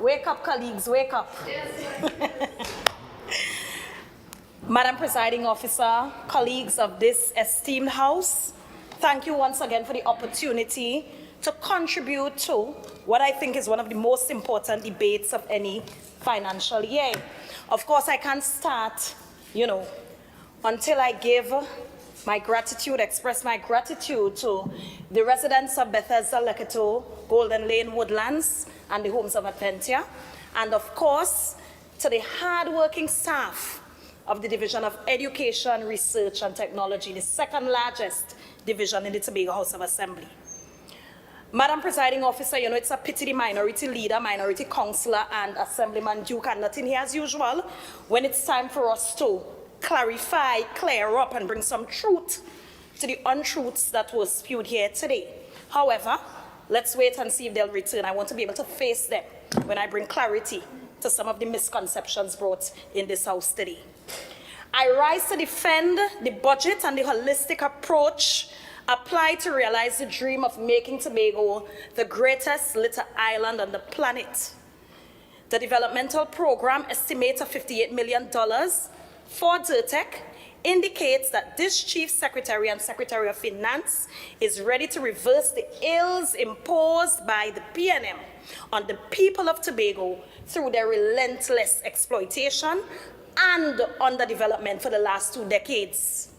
Wake up, colleagues, wake up. Madam Presiding Officer, colleagues of this esteemed House, thank you once again for the opportunity to contribute to what I think is one of the most important debates of any financial year. Of course, I can't start, until I give my gratitude, express my gratitude to the residents of Bethesda, Legislature, Golden Lane, Woodlands, and the homes of Adventia, and of course, to the hard-working staff of the Division of Education, Research, and Technology, the second largest division in the Tobago House of Assembly. Madam Presiding Officer, it's a pity the minority leader, minority councillor, and Assemblyman Duke are not in here as usual when it's time for us to clarify, clear up, and bring some truth to the untruths that were spewed here today. However, let's wait and see if they'll return. I want to be able to face them when I bring clarity to some of the misconceptions brought in this House today. I rise to defend the budget and the holistic approach applied to realize the dream of making Tobago the greatest little island on the planet. The developmental program estimates of $58 million for DIRTEC indicates that this Chief Secretary and Secretary of Finance is ready to reverse the ills imposed by the PNM on the people of Tobago through their relentless exploitation and underdevelopment for the last 2 decades.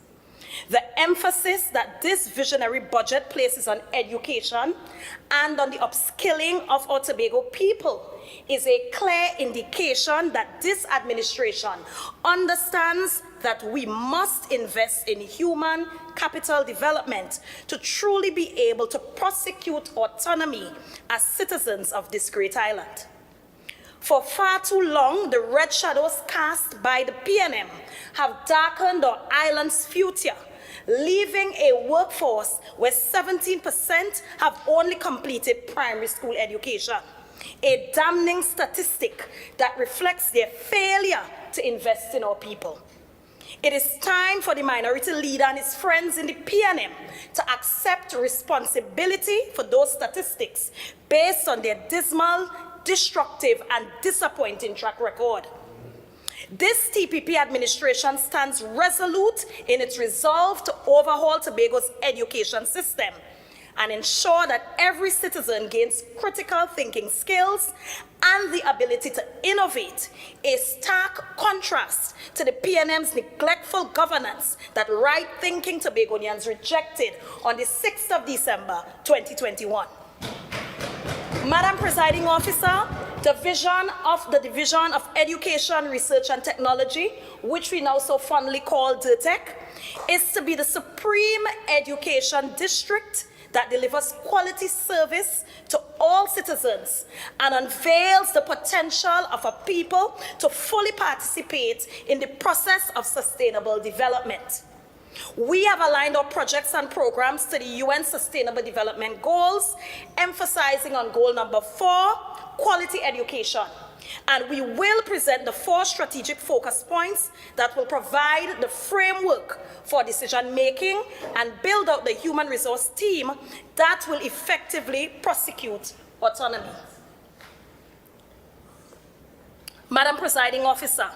The emphasis that this visionary budget places on education and on the upskilling of our Tobago people is a clear indication that this administration understands that we must invest in human capital development to truly be able to prosecute autonomy as citizens of this great island. For far too long, the red shadows cast by the PNM have darkened our island's future, leaving a workforce where 17% have only completed primary school education, a damning statistic that reflects their failure to invest in our people. It is time for the minority leader and his friends in the PNM to accept responsibility for those statistics based on their dismal, destructive, and disappointing track record. This TPP administration stands resolute in its resolve to overhaul Tobago's education system and ensure that every citizen gains critical thinking skills and the ability to innovate, a stark contrast to the PNM's neglectful governance that right-thinking Tobagonians rejected on the 6th of December, 2021. Madam Presiding Officer, the vision of the Division of Education, Research, and Technology, which we now so fondly call DIRTEC, is to be the supreme education district that delivers quality service to all citizens and unveils the potential of a people to fully participate in the process of sustainable development. We have aligned our projects and programs to the UN Sustainable Development Goals, emphasizing on goal number 4, quality education. And we will present the 4 strategic focus points that will provide the framework for decision-making and build out the human resource team that will effectively prosecute autonomy. Madam Presiding Officer,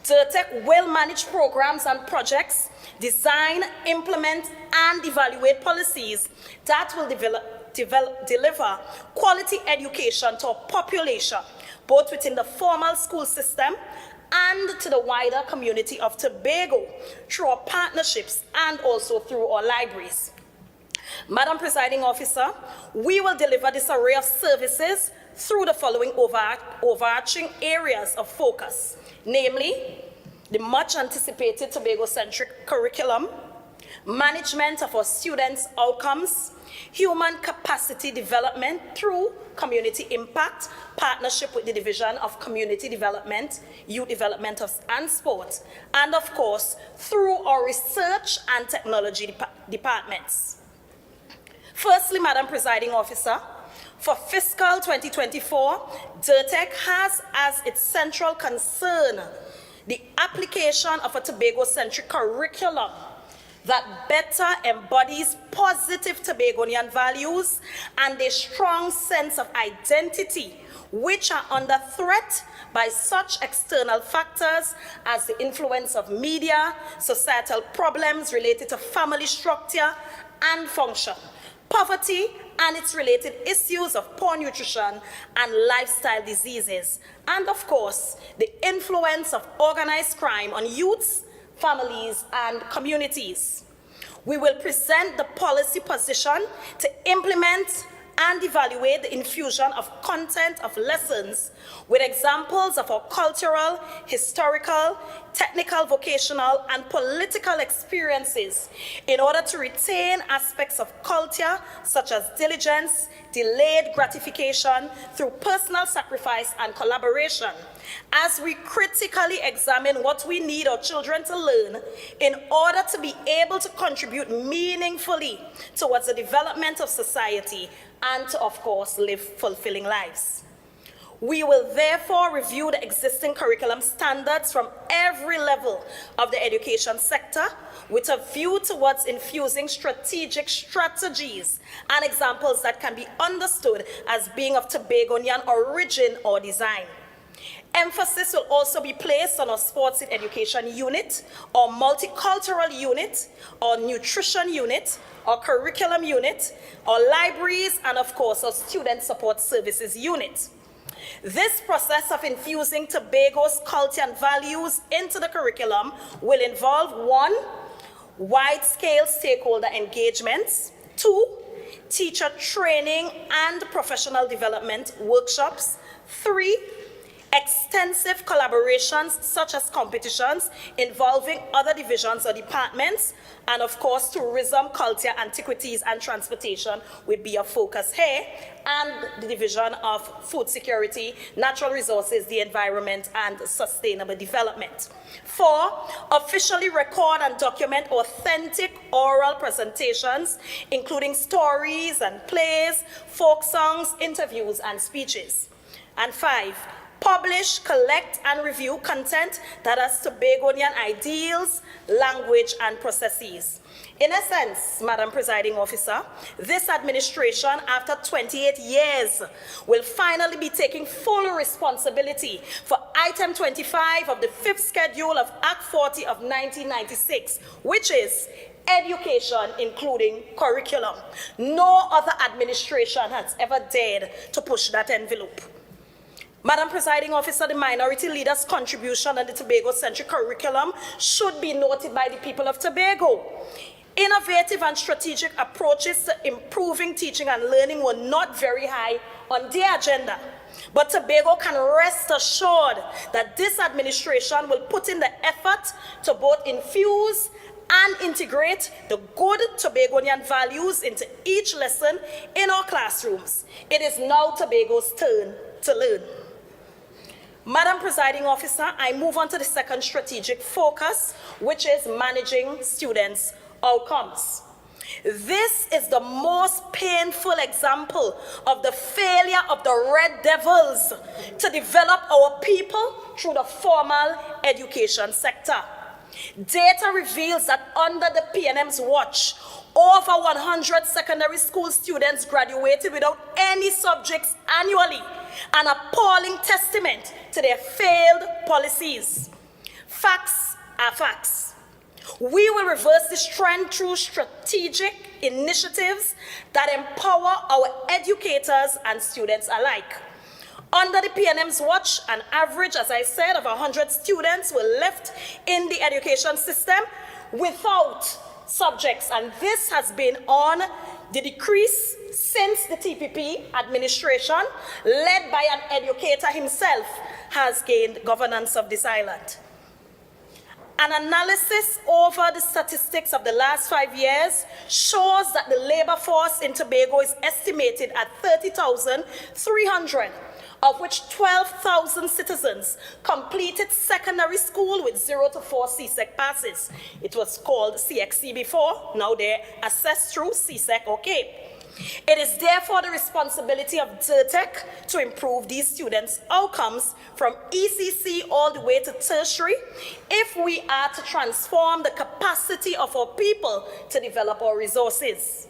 DIRTEC will manage programs and projects, design, implement, and evaluate policies that will deliver quality education to our population, both within the formal school system and to the wider community of Tobago through our partnerships and also through our libraries. Madam Presiding Officer, we will deliver this array of services through the following overarching areas of focus, namely the much anticipated Tobago-centric curriculum, management of our students' outcomes, human capacity development through community impact, partnership with the Division of Community Development, Youth Development and Sport, and of course, through our research and technology departments. Firstly, Madam Presiding Officer, for fiscal 2024, DIRTEC has as its central concern the application of a Tobago-centric curriculum that better embodies positive Tobagonian values and a strong sense of identity, which are under threat by such external factors as the influence of media, societal problems related to family structure and function, poverty and its related issues of poor nutrition and lifestyle diseases, and of course, the influence of organized crime on youths, families, and communities. We will present the policy position to implement and evaluate the infusion of content of lessons with examples of our cultural, historical, technical, vocational, and political experiences in order to retain aspects of culture such as diligence, delayed gratification through personal sacrifice and collaboration, as we critically examine what we need our children to learn in order to be able to contribute meaningfully towards the development of society and to, of course, live fulfilling lives. We will therefore review the existing curriculum standards from every level of the education sector with a view towards infusing strategic strategies and examples that can be understood as being of Tobagonian origin or design. Emphasis will also be placed on our sports in education unit, or multicultural unit, or nutrition unit, or curriculum unit, or libraries, and of course, our student support services unit. This process of infusing Tobago's culture and values into the curriculum will involve 1, wide-scale stakeholder engagements, 2, teacher training and professional development workshops, 3, extensive collaborations such as competitions involving other divisions or departments, and of course tourism, culture, antiquities, and transportation would be a focus here, and the division of food security, natural resources, the environment, and sustainable development. 4, officially record and document authentic oral presentations, including stories and plays, folk songs, interviews, and speeches. And 5, publish, collect, and review content that has Tobagonian ideals, language, and processes. In essence, Madam Presiding Officer, this administration, after 28 years, will finally be taking full responsibility for item 25 of the 5th schedule of Act 40 of 1996, which is education, including curriculum. No other administration has ever dared to push that envelope. Madam Presiding Officer, the minority leader's contribution on the Tobago-centric curriculum should be noted by the people of Tobago. Innovative and strategic approaches to improving teaching and learning were not very high on their agenda. But Tobago can rest assured that this administration will put in the effort to both infuse and integrate the good Tobagonian values into each lesson in our classrooms. It is now Tobago's turn to learn. Madam Presiding Officer, I move on to the second strategic focus, which is managing students' outcomes. This is the most painful example of the failure of the Red Devils to develop our people through the formal education sector. Data reveals that under the PNM's watch, over 100 secondary school students graduated without any subjects annually, an appalling testament to their failed policies. Facts are facts. We will reverse this trend through strategic initiatives that empower our educators and students alike. Under the PNM's watch, an average, as I said, of 100 students were left in the education system without subjects, and this has been on the decrease since the TPP administration, led by an educator himself, has gained governance of this island. An analysis over the statistics of the last 5 years shows that the labor force in Tobago is estimated at 30,300, of which 12,000 citizens completed secondary school with 0 to 4 CSEC passes. It was called CXC before, now they're assessed through CSEC, okay. It is therefore the responsibility of DIRTEC to improve these students' outcomes from ECC all the way to tertiary if we are to transform the capacity of our people to develop our resources.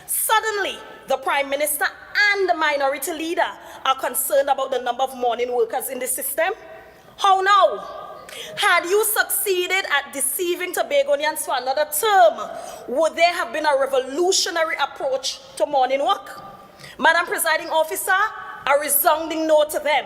Suddenly, the Prime Minister and the Minority Leader are concerned about the number of morning workers in the system. How now? Had you succeeded at deceiving Tobagonians for another term, would there have been a revolutionary approach to morning work? Madam Presiding Officer, a resounding no to them.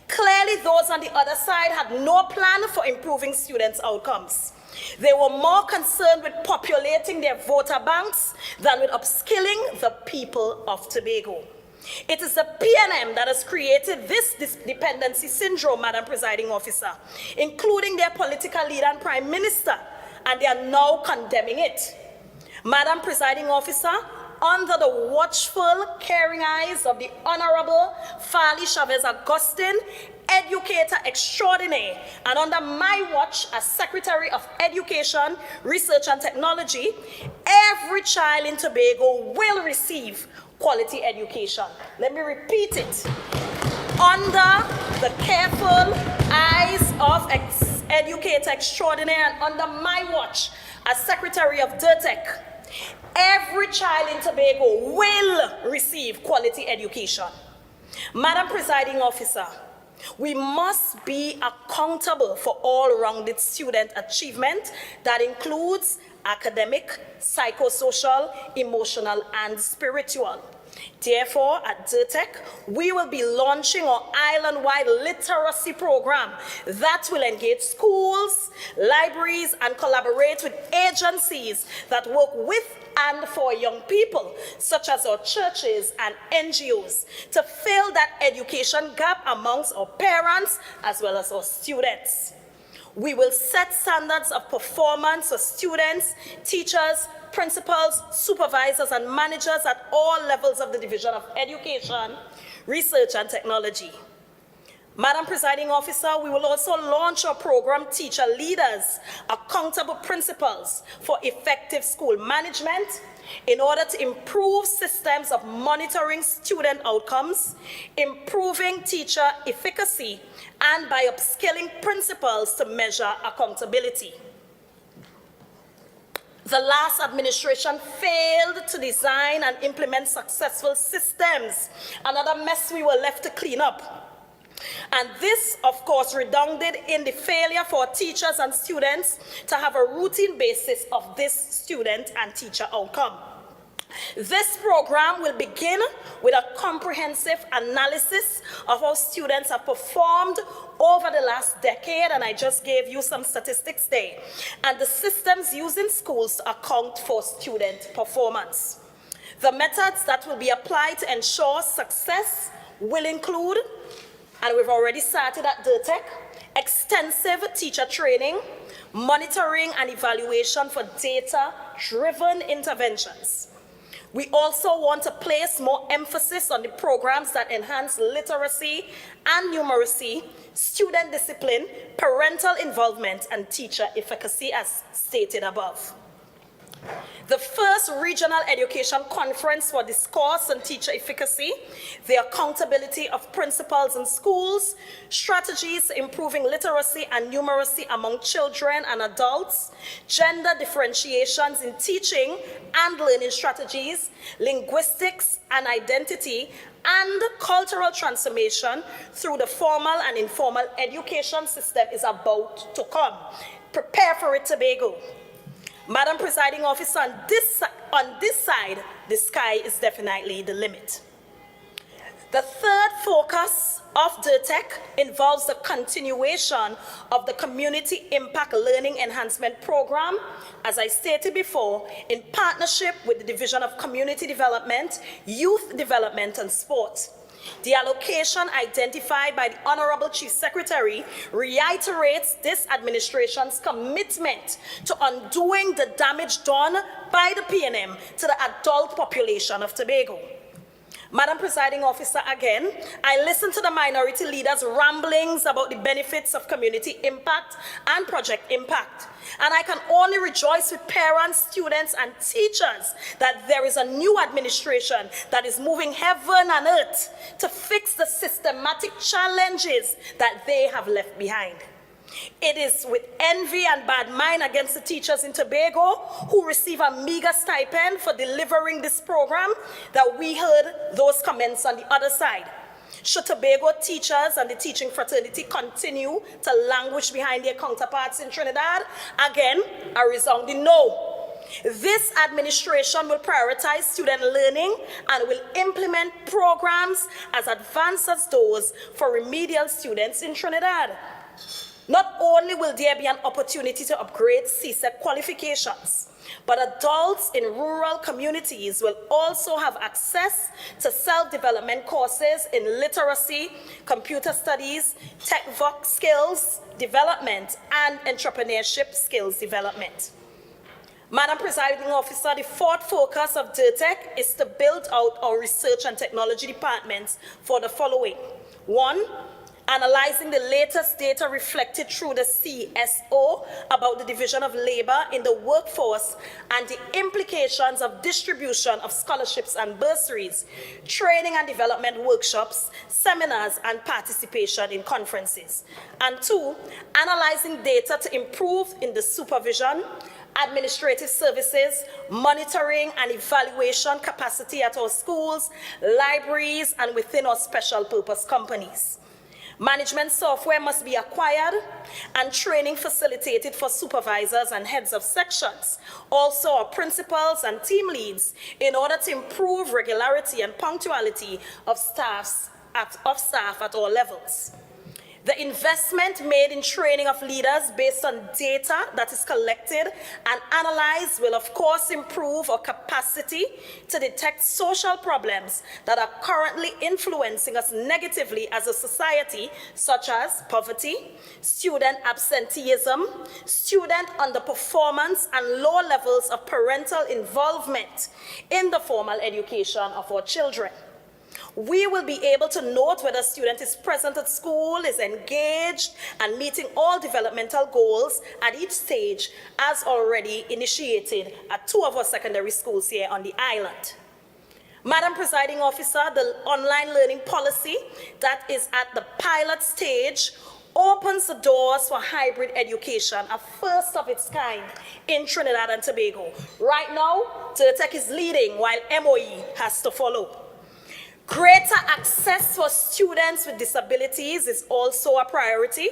Clearly, those on the other side had no plan for improving students' outcomes. They were more concerned with populating their voter banks than with upskilling the people of Tobago. It is the PNM that has created this dependency syndrome, Madam Presiding Officer, including their political leader and Prime Minister, and they are now condemning it. Madam Presiding Officer, under the watchful, caring eyes of the Honorable Farley Chavez Augustine, educator extraordinaire, and under my watch as Secretary of Education, Research and Technology, every child in Tobago will receive quality education. Let me repeat it. Under the careful eyes of educator extraordinaire and under my watch as Secretary of DIRTEC, every child in Tobago will receive quality education. Madam Presiding Officer, we must be accountable for all-rounded student achievement that includes academic, psychosocial, emotional, and spiritual. Therefore, at DIRTEC, we will be launching our island-wide literacy program that will engage schools, libraries, and collaborate with agencies that work with and for young people, such as our churches and NGOs, to fill that education gap amongst our parents as well as our students. We will set standards of performance for students, teachers, principals, supervisors, and managers at all levels of the Division of Education, Research, and Technology. Madam Presiding Officer, we will also launch our program, Teacher Leaders, Accountable Principals for Effective School Management, in order to improve systems of monitoring student outcomes, improving teacher efficacy, and by upskilling principals to measure accountability. The last administration failed to design and implement successful systems, another mess we were left to clean up. And this, of course, redounded in the failure for teachers and students to have a routine basis of this student and teacher outcome. This program will begin with a comprehensive analysis of how students have performed over the last decade, and I just gave you some statistics there, and the systems used in schools to account for student performance. The methods that will be applied to ensure success will include, and we've already started at DIRTEC, extensive teacher training, monitoring and evaluation for data-driven interventions. We also want to place more emphasis on the programs that enhance literacy and numeracy, student discipline, parental involvement, and teacher efficacy as stated above. The first regional education conference for discourse on teacher efficacy, the accountability of principals in schools, strategies improving literacy and numeracy among children and adults, gender differentiations in teaching and learning strategies, linguistics and identity, and cultural transformation through the formal and informal education system is about to come. Prepare for it, Tobago. Madam Presiding Officer, on this side, the sky is definitely the limit. The third focus of DIRTEC involves the continuation of the Community Impact Learning Enhancement Program, as I stated before, in partnership with the Division of Community Development, Youth Development and Sport. The allocation identified by the Honorable Chief Secretary reiterates this administration's commitment to undoing the damage done by the PNM to the adult population of Tobago. Madam Presiding Officer, again, I listened to the minority leaders' ramblings about the benefits of community impact and project impact. And I can only rejoice with parents, students, and teachers that there is a new administration that is moving heaven and earth to fix the systematic challenges that they have left behind. It is with envy and bad mind against the teachers in Tobago who receive a meager stipend for delivering this program that we heard those comments on the other side. Should Tobago teachers and the teaching fraternity continue to languish behind their counterparts in Trinidad? Again, a resounding no. This administration will prioritize student learning and will implement programs as advanced as those for remedial students in Trinidad. Not only will there be an opportunity to upgrade CSEC qualifications, but adults in rural communities will also have access to self-development courses in literacy, computer studies, tech skills development, and entrepreneurship skills development. Madam Presiding Officer, the fourth focus of DIRTEC is to build out our research and technology departments for the following. 1, analyzing the latest data reflected through the CSO about the division of labor in the workforce and the implications of distribution of scholarships and bursaries, training and development workshops, seminars, and participation in conferences. And 2, analyzing data to improve in the supervision, administrative services, monitoring and evaluation capacity at our schools, libraries, and within our special purpose companies. Management software must be acquired and training facilitated for supervisors and heads of sections, also our principals and team leads, in order to improve regularity and punctuality of staff at all levels. The investment made in training of leaders based on data that is collected and analyzed will of course improve our capacity to detect social problems that are currently influencing us negatively as a society, such as poverty, student absenteeism, student underperformance, and low levels of parental involvement in the formal education of our children. We will be able to note whether a student is present at school, is engaged, and meeting all developmental goals at each stage, as already initiated at 2 of our secondary schools here on the island. Madam Presiding Officer, the online learning policy that is at the pilot stage opens the doors for hybrid education, a first of its kind in Trinidad and Tobago. Right now, DIRTEC is leading while MOE has to follow. Greater access for students with disabilities is also a priority.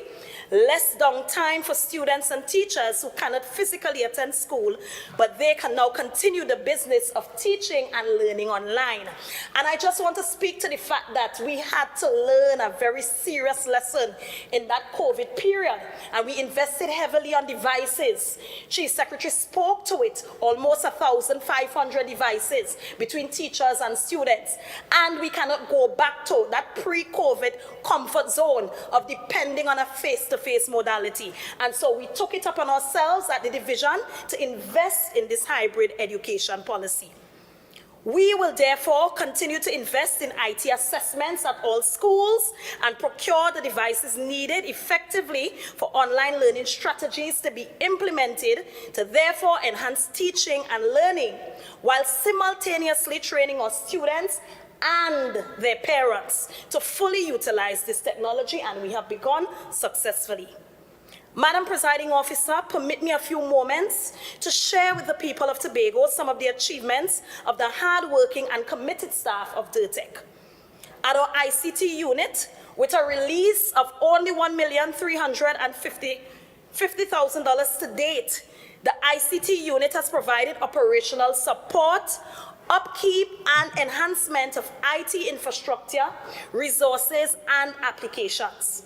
Less downtime for students and teachers who cannot physically attend school, but they can now continue the business of teaching and learning online. And I just want to speak to the fact that we had to learn a very serious lesson in that COVID period, and we invested heavily on devices. Chief Secretary spoke to it, almost 1,500 devices between teachers and students. And we cannot go back to that pre-COVID comfort zone of depending on a face-to-face modality. And so we took it upon ourselves at the division to invest in this hybrid education policy. We will therefore continue to invest in IT assessments at all schools and procure the devices needed effectively for online learning strategies to be implemented to therefore enhance teaching and learning, while simultaneously training our students and their parents to fully utilize this technology, and we have begun successfully. Madam Presiding Officer, permit me a few moments to share with the people of Tobago some of the achievements of the hard-working and committed staff of DIRTEC. At our ICT unit, with a release of only $1,350,000 to date, the ICT unit has provided operational support, upkeep and enhancement of IT infrastructure, resources, and applications.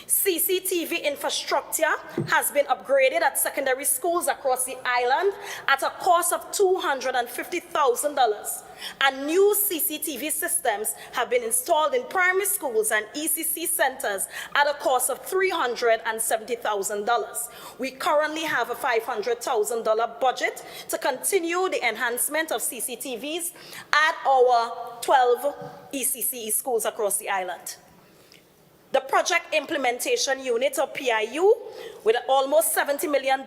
CCTV infrastructure has been upgraded at secondary schools across the island at a cost of $250,000. And new CCTV systems have been installed in primary schools and ECC centers at a cost of $370,000. We currently have a $500,000 budget to continue the enhancement of CCTVs at our 12 ECCE schools across the island. The Project Implementation Unit, or PIU, with almost $70 million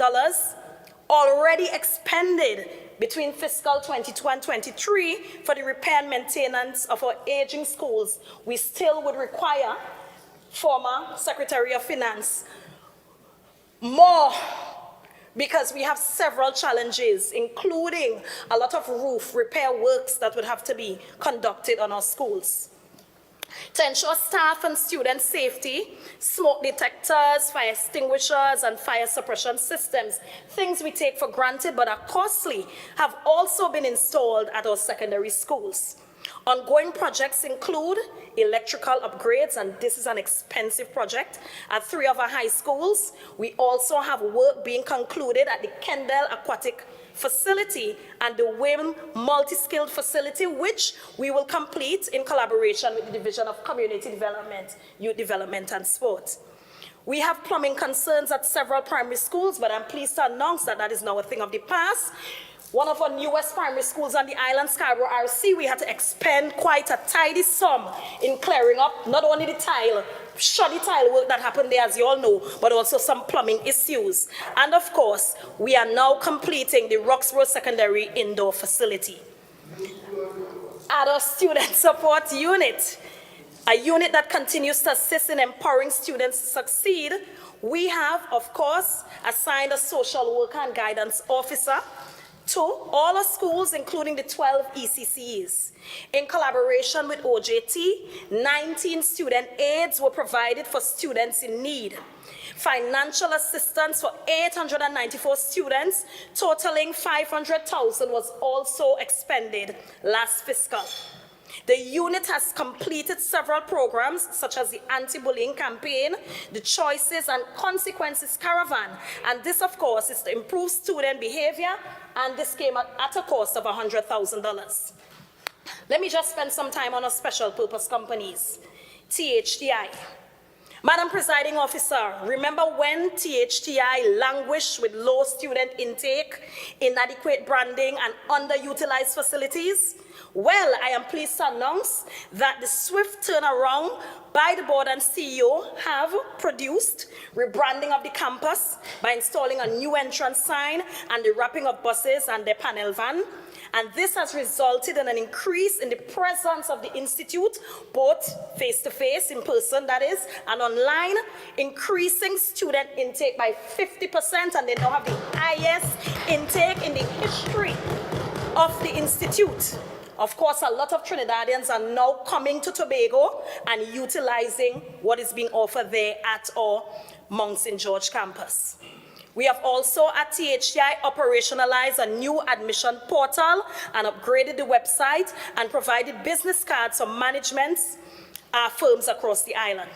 already expended between fiscal 22 and 23 for the repair and maintenance of our aging schools. We still would require, former Secretary of Finance, more, because we have several challenges, including a lot of roof repair works that would have to be conducted on our schools. To ensure staff and student safety, smoke detectors, fire extinguishers, and fire suppression systems, things we take for granted but are costly, have also been installed at our secondary schools. Ongoing projects include electrical upgrades, and this is an expensive project, at 3 of our high schools. We also have work being concluded at the Kendall Aquatic Facility and the WIM Multi-Skilled Facility, which we will complete in collaboration with the Division of Community Development, Youth Development and Sport. We have plumbing concerns at several primary schools, but I'm pleased to announce that that is now a thing of the past. One of our newest primary schools on the island, Scarborough RC, we had to expend quite a tidy sum in clearing up not only the shoddy tile work that happened there, as you all know, but also some plumbing issues. And of course, we are now completing the Roxborough Secondary Indoor Facility. At our Student Support Unit, a unit that continues to assist in empowering students to succeed, we have, of course, assigned a social worker and guidance officer to all our schools, including the 12 ECCs. In collaboration with OJT, 19 student aids were provided for students in need. Financial assistance for 894 students, totaling $500,000, was also expended last fiscal. The unit has completed several programs, such as the anti-bullying campaign, the Choices and Consequences Caravan, and this, of course, is to improve student behavior, and this came at a cost of $100,000. Let me just spend some time on our special purpose companies, THTI. Madam Presiding Officer, remember when THTI languished with low student intake, inadequate branding, and underutilized facilities? Well, I am pleased to announce that the swift turnaround by the board and CEO have produced rebranding of the campus by installing a new entrance sign and the wrapping of buses and the panel van. And this has resulted in an increase in the presence of the institute, both face-to-face, in person, that is, and online, increasing student intake by 50%, and they now have the highest intake in the history of the institute. Of course, a lot of Trinidadians are now coming to Tobago and utilizing what is being offered there at our Mount St. George campus. We have also at THTI operationalized a new admission portal and upgraded the website and provided business cards for management firms across the island.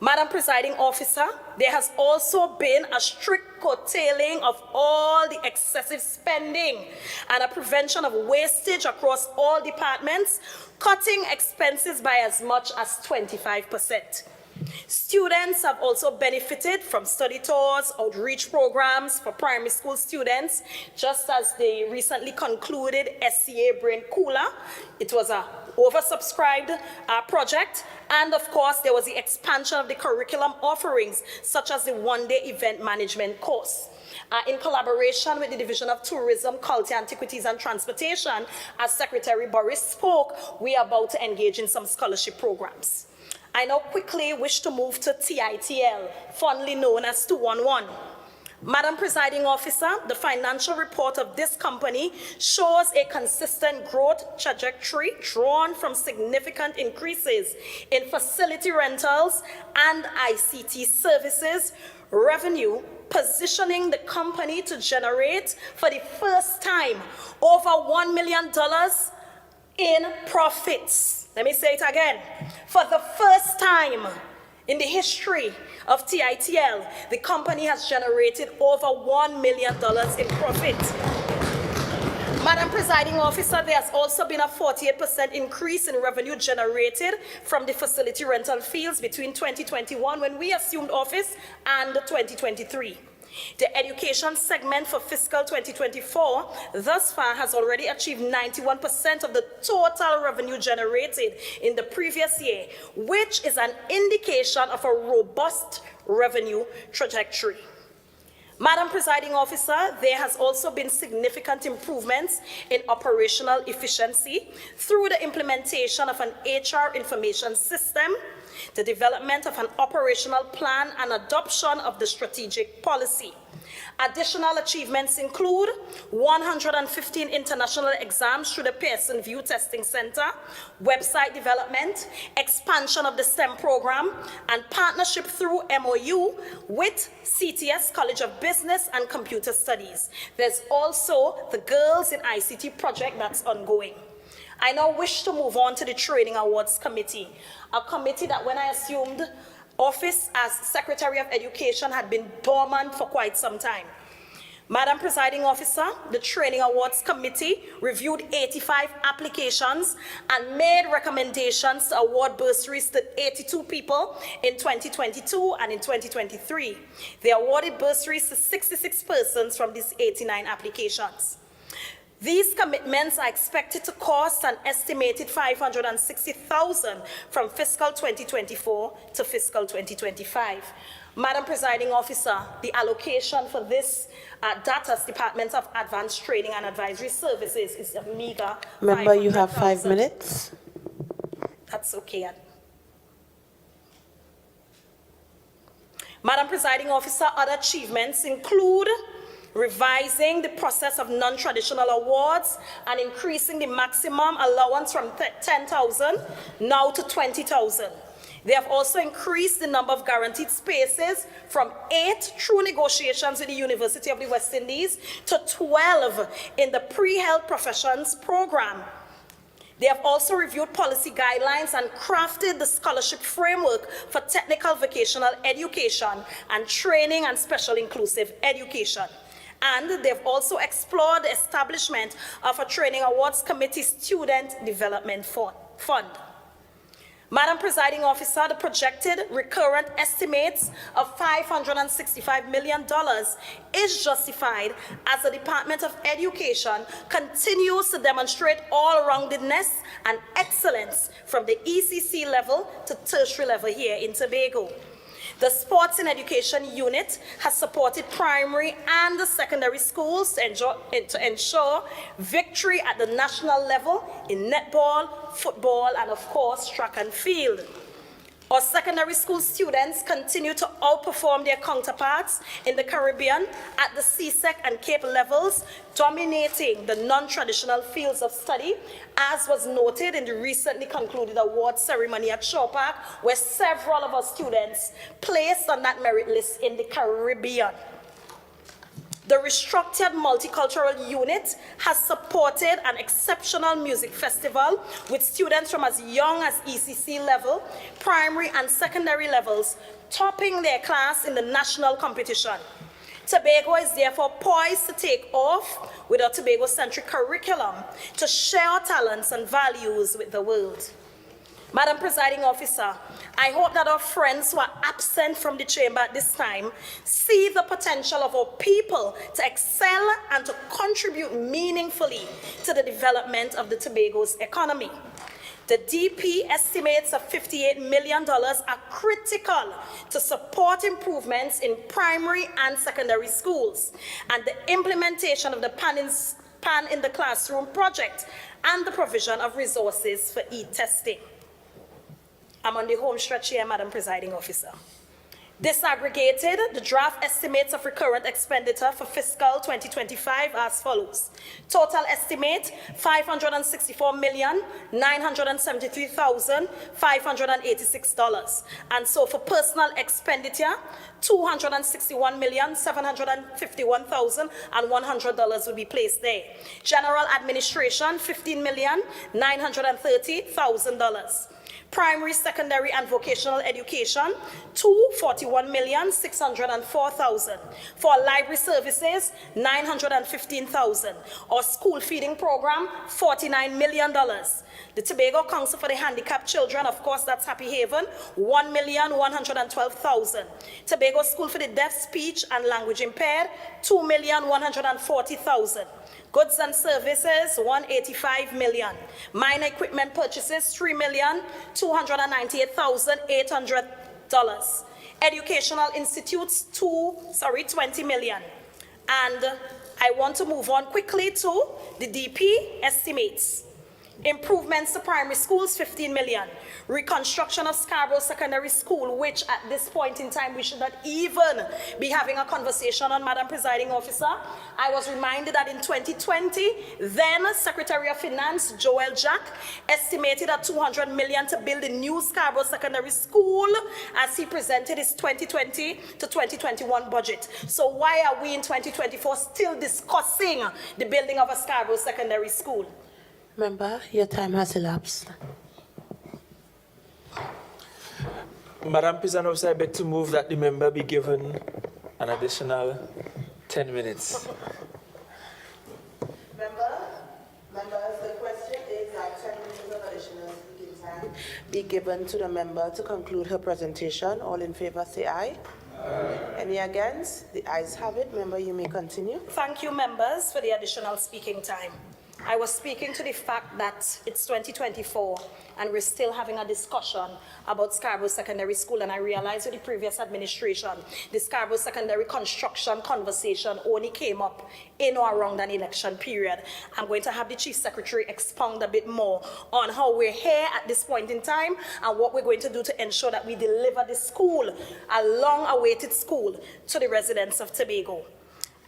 Madam Presiding Officer, there has also been a strict curtailing of all the excessive spending and a prevention of wastage across all departments, cutting expenses by as much as 25%. Students have also benefited from study tours, outreach programs for primary school students, just as the recently concluded SCA Brain Cooler. It was an oversubscribed project, and of course there was the expansion of the curriculum offerings, such as the one-day event management course. In collaboration with the Division of Tourism, Culture, Antiquities and Transportation, as Secretary Boris spoke, we are about to engage in some scholarship programs. I now quickly wish to move to TITL, fondly known as 211. Madam Presiding Officer, the financial report of this company shows a consistent growth trajectory drawn from significant increases in facility rentals and ICT services revenue, positioning the company to generate for the first time over $1 million in profits. Let me say it again. For the first time In the history of TITL, the company has generated over $1 million in profit. Madam Presiding Officer, there has also been a 48% increase in revenue generated from the facility rental fields between 2021, when we assumed office, and 2023. The education segment for fiscal 2024 thus far has already achieved 91% of the total revenue generated in the previous year, which is an indication of a robust revenue trajectory. Madam Presiding Officer, there has also been significant improvements in operational efficiency through the implementation of an HR information system, the development of an operational plan, and adoption of the strategic policy. Additional achievements include 115 international exams through the Pearson VUE Testing Center, website development, expansion of the STEM program, and partnership through MOU with CTS College of Business and Computer Studies. There's also the Girls in ICT project that's ongoing. I now wish to move on to the Training Awards Committee, a committee that when I assumed office as Secretary of Education had been dormant for quite some time. Madam Presiding Officer, the Training Awards Committee reviewed 85 applications and made recommendations to award bursaries to 82 people in 2022 and in 2023. They awarded bursaries to 66 persons from these 89 applications. These commitments are expected to cost an estimated $560,000 from fiscal 2024 to fiscal 2025. Madam Presiding Officer, the allocation for this DATA's Department of Advanced Training and Advisory Services is a meager. Member, you have 5 minutes. That's okay. Madam Presiding Officer, other achievements include revising the process of non-traditional awards and increasing the maximum allowance from 10,000 now to 20,000. They have also increased the number of guaranteed spaces from 8 through negotiations with the University of the West Indies to 12 in the pre-health professions program. They have also reviewed policy guidelines and crafted the scholarship framework for technical vocational education and training and special inclusive education. And they've also explored the establishment of a Training Awards Committee Student Development Fund. Madam Presiding Officer, the projected recurrent estimates of $565 million is justified as the Department of Education continues to demonstrate all-roundedness and excellence from the ECC level to tertiary level here in Tobago. The Sports and Education Unit has supported primary and secondary schools to ensure victory at the national level in netball, football, and of course, track and field. Our secondary school students continue to outperform their counterparts in the Caribbean at the CSEC and Cape levels, dominating the non-traditional fields of study, as was noted in the recently concluded award ceremony at Shaw Park, where several of our students placed on that merit list in the Caribbean. The restructured multicultural unit has supported an exceptional music festival with students from as young as ECC level, primary and secondary levels, topping their class in the national competition. Tobago is therefore poised to take off with a Tobago-centric curriculum to share our talents and values with the world. Madam Presiding Officer, I hope that our friends who are absent from the chamber at this time see the potential of our people to excel and to contribute meaningfully to the development of the Tobago's economy. The DP estimates of $58 million are critical to support improvements in primary and secondary schools and the implementation of the Pan in the Classroom project and the provision of resources for e-testing. I'm on the home stretch here, Madam Presiding Officer. Disaggregated, the draft estimates of recurrent expenditure for fiscal 2025 as follows. Total estimate, $564,973,586. And so for personal expenditure, $261,751,100 will be placed there. General administration, $15,930,000. Primary, secondary, and vocational education, 241,604,000. For library services, 915,000. Our school feeding program, $49 million. The Tobago Council for the Handicapped Children, of course, that's Happy Haven, 1,112,000. Tobago School for the Deaf, Speech, and Language Impaired, 2,140,000. Goods and services, 185 million. Minor equipment purchases, $3,298,800. Educational institutes, 20 million. And I want to move on quickly to the DP estimates. Improvements to primary schools, 15 million. Reconstruction of Scarborough Secondary School, which at this point in time we should not even be having a conversation on, Madam Presiding Officer. I was reminded that in 2020, then Secretary of Finance, Joel Jack, estimated at 200 million to build a new Scarborough Secondary School as he presented his 2020 to 2021 budget. So why are we in 2024 still discussing the building of a Scarborough Secondary School? Member, your time has elapsed. Madam President Officer, I beg to move that the member be given an additional 10 minutes. Members, the question is that 10 minutes of additional speaking time be given to the member to conclude her presentation. All in favor say aye. Aye. Any against? The ayes have it. Member, you may continue. Thank you, members, for the additional speaking time. I was speaking to the fact that it's 2024 and we're still having a discussion about Scarborough Secondary School, and I realized with the previous administration, the Scarborough Secondary construction conversation only came up in or around an election period. I'm going to have the Chief Secretary expound a bit more on how we're here at this point in time and what we're going to do to ensure that we deliver the school, a long-awaited school, to the residents of Tobago.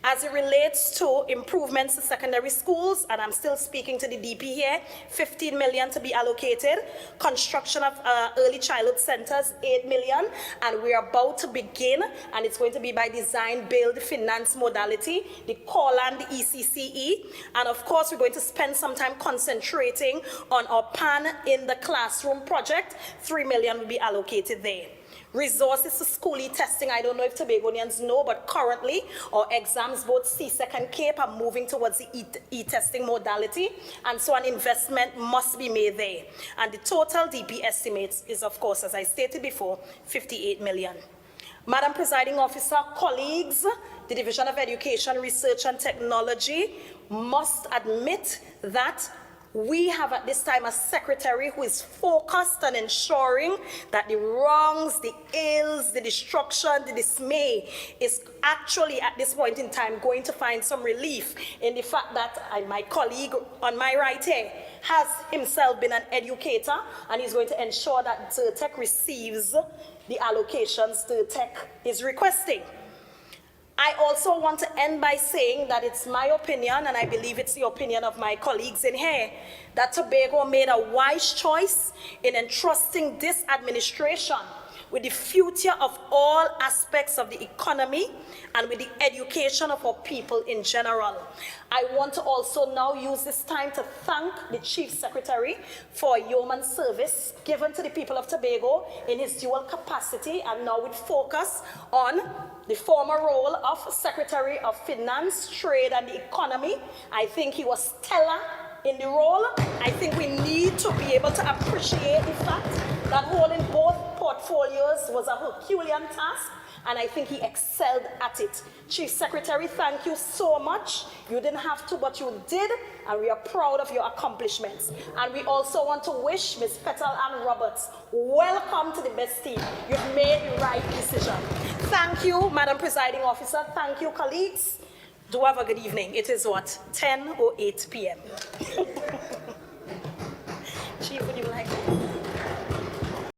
As it relates to improvements to secondary schools, and I'm still speaking to the DP here, 15 million to be allocated. Construction of early childhood centers, 8 million. And we're about to begin, and it's going to be by design, build, finance modality, the COLAN, the ECCE. And of course, we're going to spend some time concentrating on our PAN in the classroom project. 3 million will be allocated there. Resources to schoolie testing. I don't know if Tobagonians know, but currently our exams, both CSEC and CAPE, are moving towards the e-testing modality, and so an investment must be made there. And the total DP estimates is, of course, as I stated before, 58 million. Madam Presiding Officer, colleagues, the Division of Education, Research and Technology must admit that we have at this time a secretary who is focused on ensuring that the wrongs, the ills, the destruction, the dismay is actually at this point in time going to find some relief in the fact that my colleague on my right here has himself been an educator, and he's going to ensure that Tech receives the allocations Tech is requesting. I also want to end by saying that it's my opinion, and I believe it's the opinion of my colleagues in here, that Tobago made a wise choice in entrusting this administration with the future of all aspects of the economy and with the education of our people in general. I want to also now use this time to thank the Chief Secretary for yeoman service given to the people of Tobago in his dual capacity, and now with focus on the former role of Secretary of Finance, Trade and the Economy. I think he was stellar in the role. I think we need to be able to appreciate the fact that holding both portfolios was a Herculean task, and I think he excelled at it. Chief Secretary, thank you so much. You didn't have to, but you did, and we are proud of your accomplishments. And we also want to wish Ms. Petal and Roberts welcome to the best team. You've made the right decision. Thank you, Madam Presiding Officer. Thank you, colleagues. Do have a good evening. It is what, 10:08 p.m.